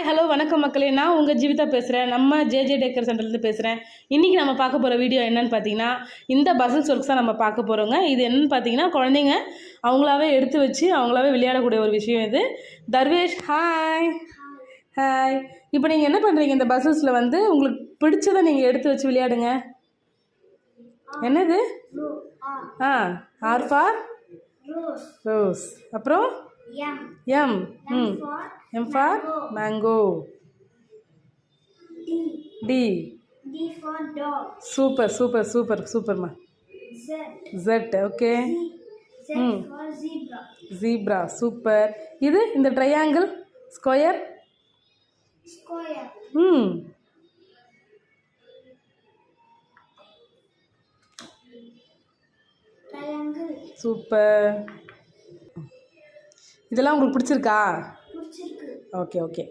Hi hello வணக்கம் மக்களே. நான் உங்கள் ஜீவிதா பேசுகிறேன். நம்ம ஜேஜே டேக்கர் சென்டர்லேருந்து பேசுகிறேன். இன்றைக்கி நம்ம பார்க்க போகிற வீடியோ என்னென்னு பார்த்தீங்கன்னா, இந்த பசில்ஸ் ஒர்க்ஸ் தான் நம்ம பார்க்க போகிறோங்க. இது என்னென்னு பார்த்தீங்கன்னா, குழந்தைங்க அவங்களாவே எடுத்து வச்சு அவங்களாவே விளையாடக்கூடிய ஒரு விஷயம் இது. தர்வேஷ் ஹாய். ஹாய். இப்போ நீங்கள் என்ன பண்ணுறீங்க? இந்த பசில்ஸில் வந்து உங்களுக்கு பிடிச்சதை நீங்கள் எடுத்து வச்சு விளையாடுங்க. என்னது? R for rose. அப்புறம் M. M for mango. D for dog. Super ma. Z okay. Z for zebra super. இது இந்த triangle square triangle super. இதெல்லாம் உங்களுக்கு பிடிச்சிருக்கா? பிடிச்சிருக்கு. ஓகே